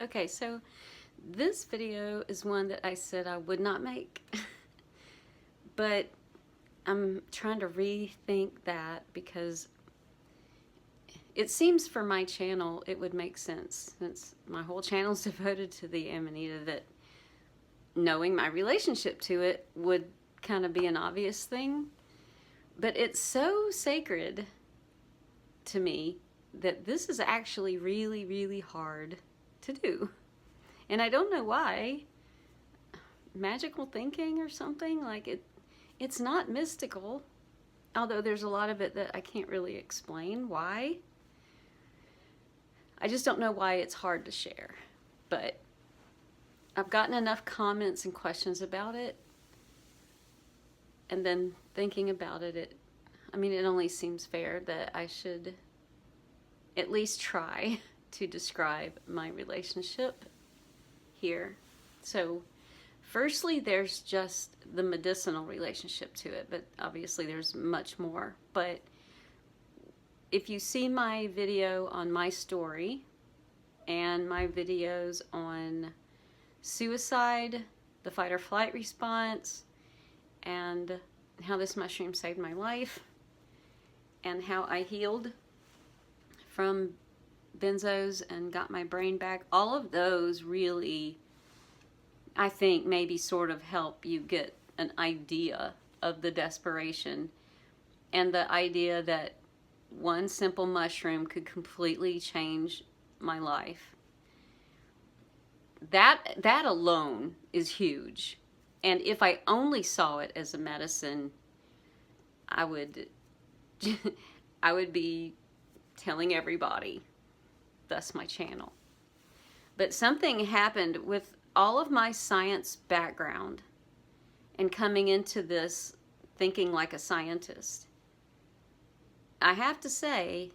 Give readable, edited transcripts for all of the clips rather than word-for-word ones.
Okay, so this video is one that I said I would not make, but I'm trying to rethink that because it seems for my channel it would make sense, since my whole channel is devoted to the Amanita, that knowing my relationship to it would kind of be an obvious thing. But it's so sacred to me that this is actually really, really hard to do. And I don't know why. Magical thinking or something? Like it's not mystical, although there's a lot of it that I can't really explain why. I just don't know why it's hard to share. But I've gotten enough comments and questions about it, and then thinking about it, it only seems fair that I should at least try to describe my relationship here. So firstly, there's just the medicinal relationship to it, but obviously there's much more. But if you see my video on my story and my videos on suicide, the fight or flight response, and how this mushroom saved my life, and how I healed from benzos and got my brain back, all of those really, I think, maybe sort of help you get an idea of the desperation and the idea that one simple mushroom could completely change my life. That alone is huge. And if I only saw it as a medicine, I would be telling everybody, thus my channel. But something happened with all of my science background and coming into this thinking like a scientist. I have to say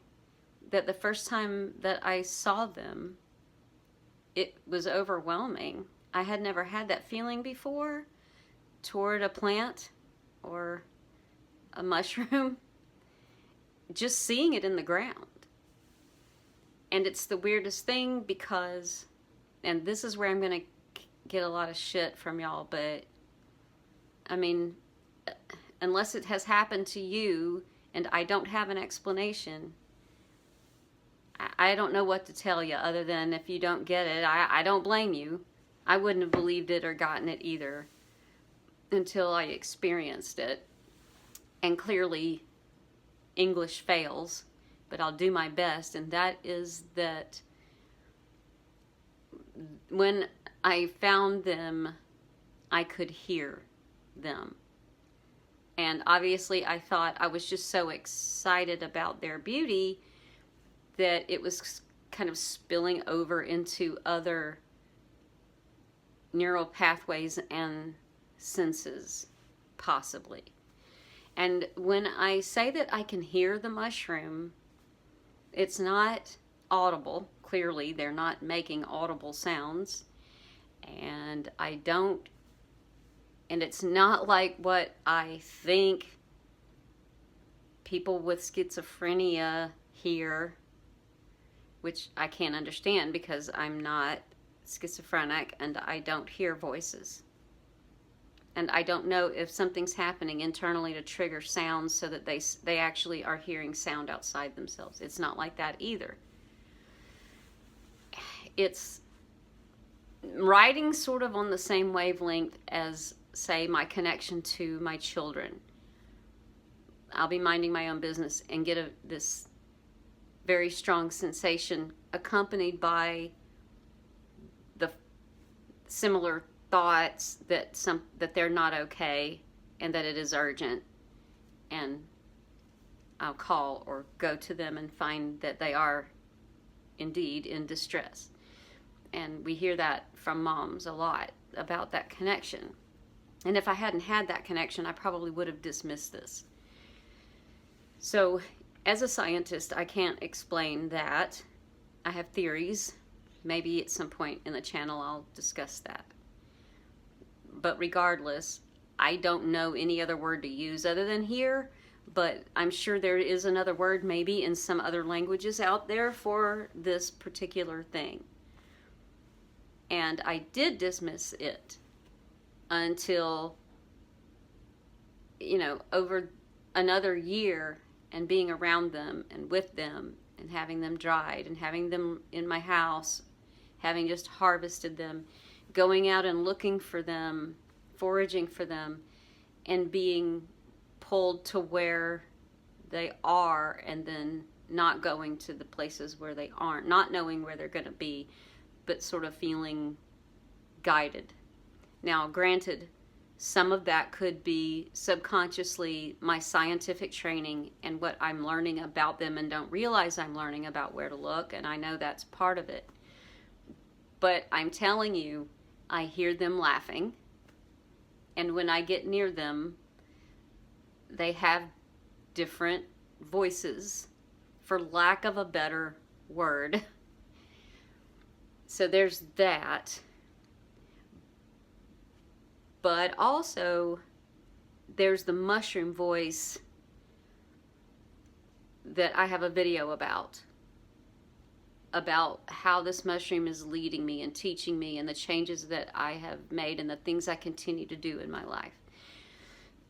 that the first time that I saw them, it was overwhelming. I had never had that feeling before toward a plant or a mushroom, just seeing it in the ground. And it's the weirdest thing because, and this is where I'm going to get a lot of shit from y'all, but I mean, unless it has happened to you and I don't have an explanation, I don't know what to tell you other than if you don't get it, I don't blame you. I wouldn't have believed it or gotten it either until I experienced it. And clearly English fails, but I'll do my best, and that is that when I found them, I could hear them. And obviously I thought I was just so excited about their beauty that it was kind of spilling over into other neural pathways and senses, possibly. And when I say that I can hear the mushroom, it's not audible. Clearly, they're not making audible sounds. And it's not like what I think people with schizophrenia hear, which I can't understand because I'm not schizophrenic and I don't hear voices. And I don't know if something's happening internally to trigger sounds so that they actually are hearing sound outside themselves. It's not like that either. It's riding sort of on the same wavelength as, say, my connection to my children. I'll be minding my own business and get this very strong sensation accompanied by the similar thoughts that they're not okay and that it is urgent, and I'll call or go to them and find that they are indeed in distress. And we hear that from moms a lot about that connection. And if I hadn't had that connection, I probably would have dismissed this. So as a scientist, I can't explain that. I have theories. Maybe at some point in the channel I'll discuss that. But regardless, I don't know any other word to use other than here, but I'm sure there is another word maybe in some other languages out there for this particular thing. And I did dismiss it until, over another year, and being around them and with them and having them dried and having them in my house, having just harvested them, going out and looking for them, foraging for them, and being pulled to where they are, and then not going to the places where they aren't, not knowing where they're going to be, but sort of feeling guided. Now, granted, some of that could be subconsciously my scientific training and what I'm learning about them and don't realize I'm learning about where to look, and I know that's part of it. But I'm telling you, I hear them laughing, and when I get near them, they have different voices, for lack of a better word. So there's that. But also, there's the mushroom voice that I have a video about how this mushroom is leading me and teaching me, and the changes that I have made and the things I continue to do in my life.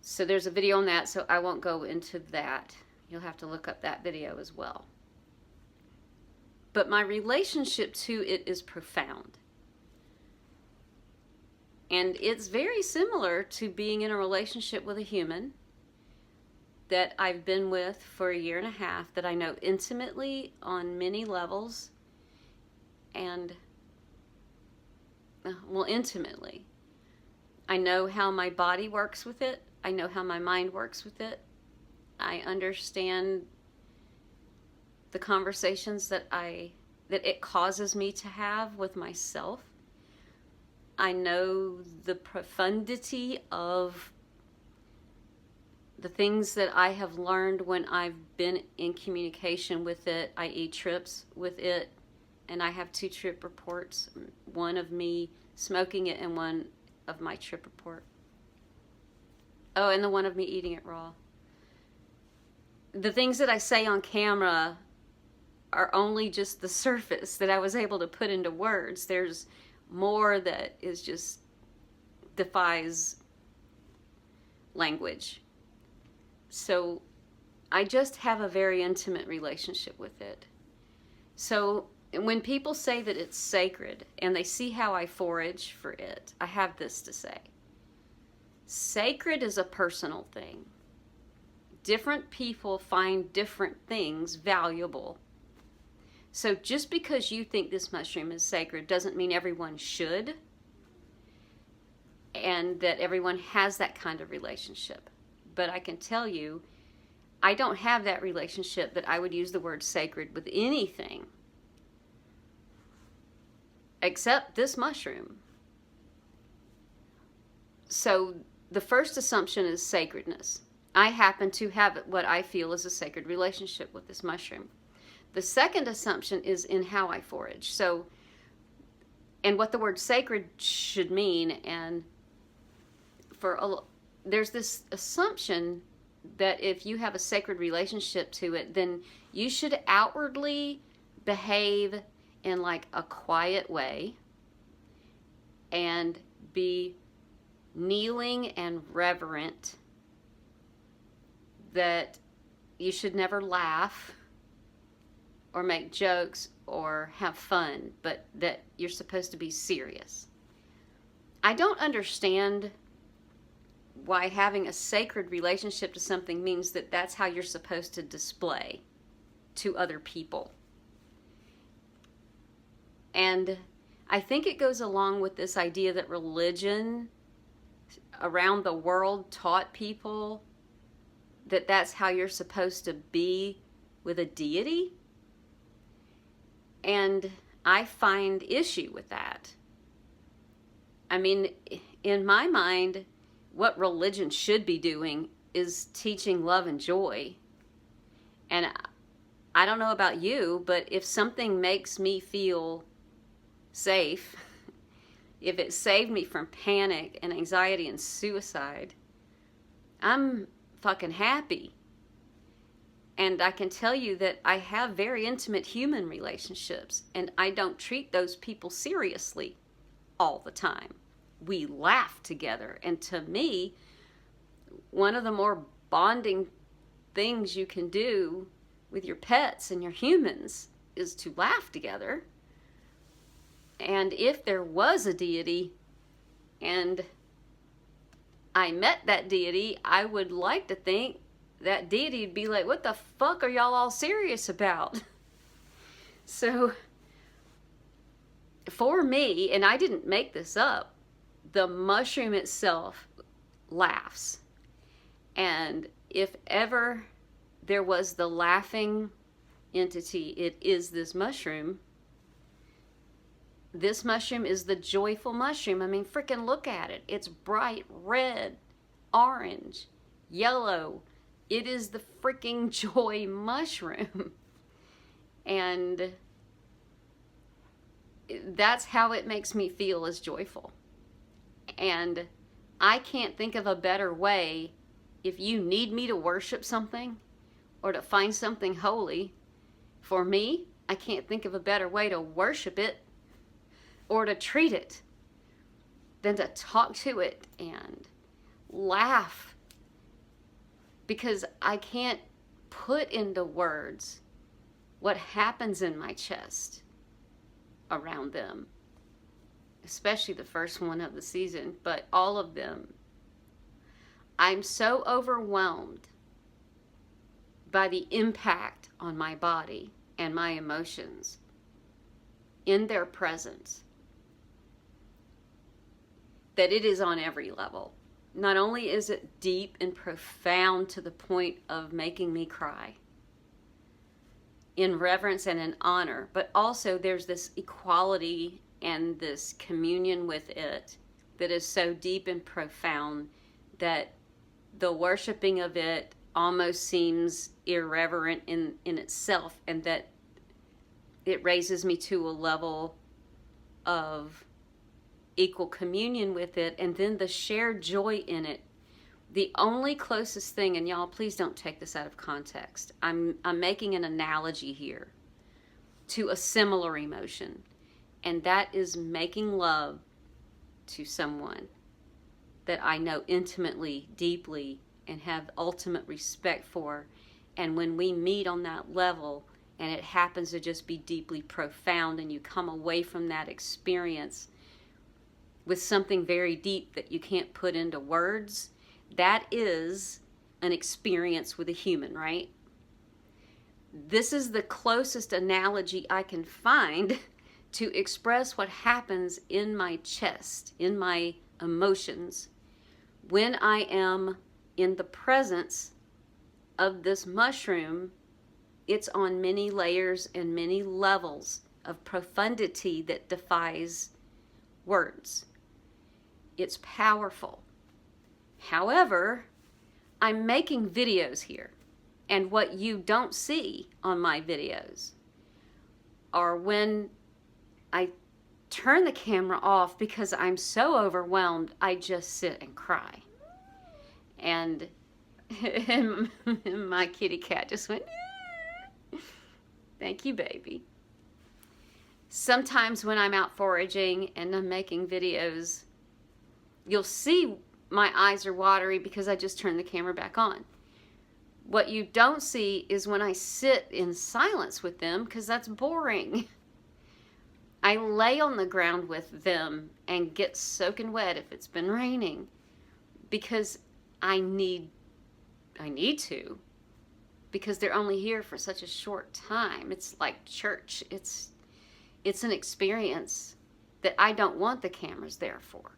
So there's a video on that, so I won't go into that. You'll have to look up that video as well. But my relationship to it is profound. And it's very similar to being in a relationship with a human that I've been with for 1.5 years, that I know intimately on many levels, and, intimately. I know how my body works with it. I know how my mind works with it. I understand the conversations that it causes me to have with myself. I know the profundity of the things that I have learned when I've been in communication with it, i.e. trips with it. And I have 2 trip reports, one of me smoking it and one of my trip report. Oh, and the one of me eating it raw. The things that I say on camera are only just the surface that I was able to put into words. There's more that is just defies language. So I just have a very intimate relationship with it. So when people say that it's sacred and they see how I forage for it, I have this to say. Sacred is a personal thing. Different people find different things valuable. So just because you think this mushroom is sacred doesn't mean everyone should, and that everyone has that kind of relationship. But I can tell you, I don't have that relationship that I would use the word sacred with anything except this mushroom. So the first assumption is sacredness. I happen to have what I feel is a sacred relationship with this mushroom. The second assumption is in how I forage. So, and what the word sacred should mean, and there's this assumption that if you have a sacred relationship to it, then you should outwardly behave in like a quiet way and be kneeling and reverent, that you should never laugh or make jokes or have fun, but that you're supposed to be serious. I don't understand why having a sacred relationship to something means that that's how you're supposed to display to other people. And I think it goes along with this idea that religion around the world taught people that that's how you're supposed to be with a deity. And I find issue with that. I mean, in my mind, what religion should be doing is teaching love and joy. And I don't know about you, but if something makes me feel safe, if it saved me from panic and anxiety and suicide, I'm fucking happy. And I can tell you that I have very intimate human relationships, and I don't treat those people seriously. all the time. We laugh together. And to me, one of the more bonding things you can do with your pets and your humans is to laugh together. And if there was a deity and I met that deity, I would like to think that deity would be like, what the fuck are y'all all serious about? So for me, and I didn't make this up, the mushroom itself laughs. And if ever there was the laughing entity, it is this mushroom. This mushroom is the joyful mushroom. I mean, freaking look at it. It's bright red, orange, yellow. It is the freaking joy mushroom. And that's how it makes me feel, is joyful. And I can't think of a better way. If you need me to worship something or to find something holy, for me, I can't think of a better way to worship it or to treat it than to talk to it and laugh, because I can't put into words what happens in my chest around them, especially the first one of the season, but all of them. I'm so overwhelmed by the impact on my body and my emotions in their presence that it is on every level. Not only is it deep and profound to the point of making me cry in reverence and in honor, but also there's this equality and this communion with it that is so deep and profound that the worshiping of it almost seems irreverent in itself, and that it raises me to a level of equal communion with it, and then the shared joy in it. The only closest thing, and y'all please don't take this out of context, I'm making an analogy here to a similar emotion, and that is making love to someone that I know intimately, deeply, and have ultimate respect for. And when we meet on that level and it happens to just be deeply profound, and you come away from that experience with something very deep that you can't put into words, that is an experience with a human, right? This is the closest analogy I can find to express what happens in my chest, in my emotions, when I am in the presence of this mushroom. It's on many layers and many levels of profundity that defies words. It's powerful. However, I'm making videos here, and what you don't see on my videos are when I turn the camera off because I'm so overwhelmed, I just sit and cry. And my kitty cat just went, thank you, baby. Sometimes when I'm out foraging and I'm making videos, you'll see my eyes are watery because I just turned the camera back on. What you don't see is when I sit in silence with them, because that's boring. I lay on the ground with them and get soaking wet if it's been raining, because I need to, because they're only here for such a short time. It's like church. It's an experience that I don't want the cameras there for.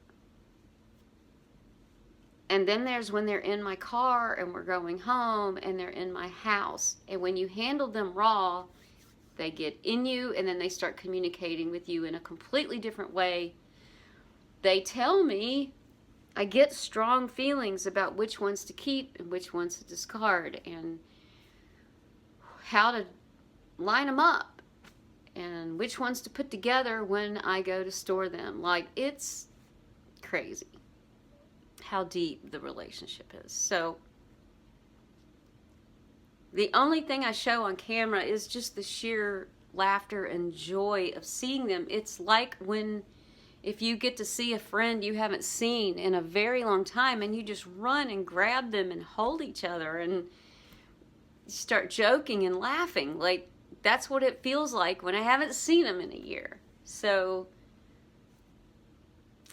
And then there's when they're in my car and we're going home and they're in my house. And when you handle them raw, they get in you and then they start communicating with you in a completely different way. They tell me, I get strong feelings about which ones to keep and which ones to discard and how to line them up and which ones to put together when I go to store them. Like, it's crazy how deep the relationship is. So the only thing I show on camera is just the sheer laughter and joy of seeing them. It's like when If you get to see a friend you haven't seen in a very long time and you just run and grab them and hold each other and start joking and laughing, like that's what it feels like when I haven't seen them in a year. So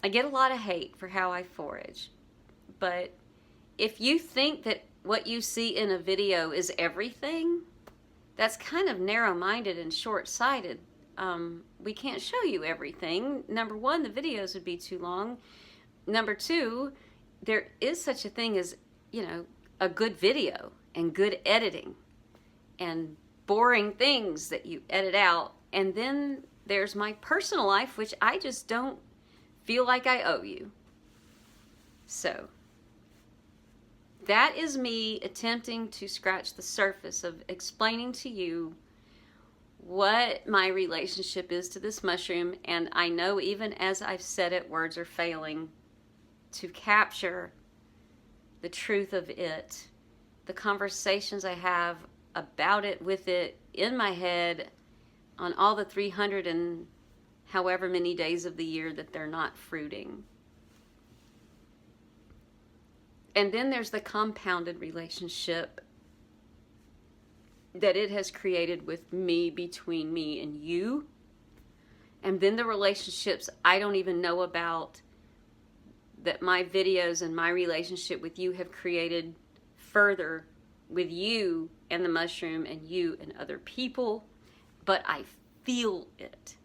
I get a lot of hate for how I forage. But if you think that what you see in a video is everything, that's kind of narrow-minded and short-sighted. We can't show you everything. Number one, the videos would be too long. Number two, there is such a thing as, a good video and good editing and boring things that you edit out. And then there's my personal life, which I just don't feel like I owe you. So that is me attempting to scratch the surface of explaining to you what my relationship is to this mushroom. And I know even as I've said it, words are failing to capture the truth of it, the conversations I have about it, with it, in my head, on all the 300 and however many days of the year that they're not fruiting. And then there's the compounded relationship that it has created with me, between me and you. And then the relationships I don't even know about that my videos and my relationship with you have created further with you and the mushroom and you and other people. But I feel it,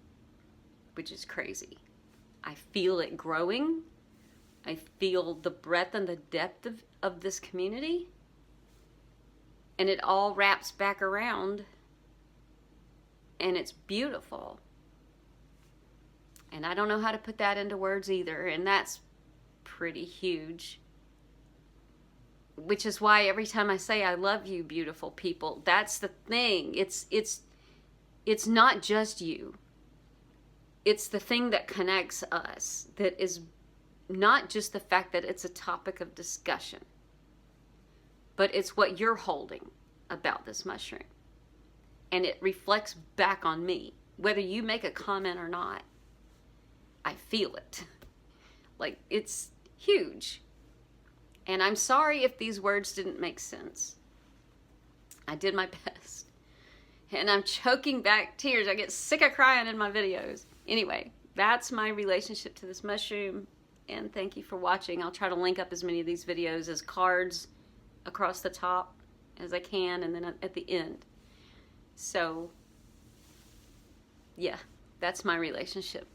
which is crazy. I feel it growing. I feel the breadth and the depth of this community. And it all wraps back around. And it's beautiful. And I don't know how to put that into words either. And that's pretty huge. Which is why every time I say I love you, beautiful people, that's the thing. It's not just you. It's the thing that connects us, that is not just the fact that it's a topic of discussion, but it's what you're holding about this mushroom. And it reflects back on me. Whether you make a comment or not, I feel it. Like, it's huge. And I'm sorry if these words didn't make sense. I did my best. And I'm choking back tears. I get sick of crying in my videos. Anyway, that's my relationship to this mushroom. And thank you for watching. I'll try to link up as many of these videos as cards across the top as I can, and then at the end. So, yeah, that's my relationship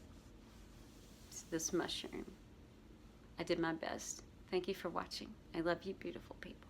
to this mushroom. I did my best. Thank you for watching. I love you, beautiful people.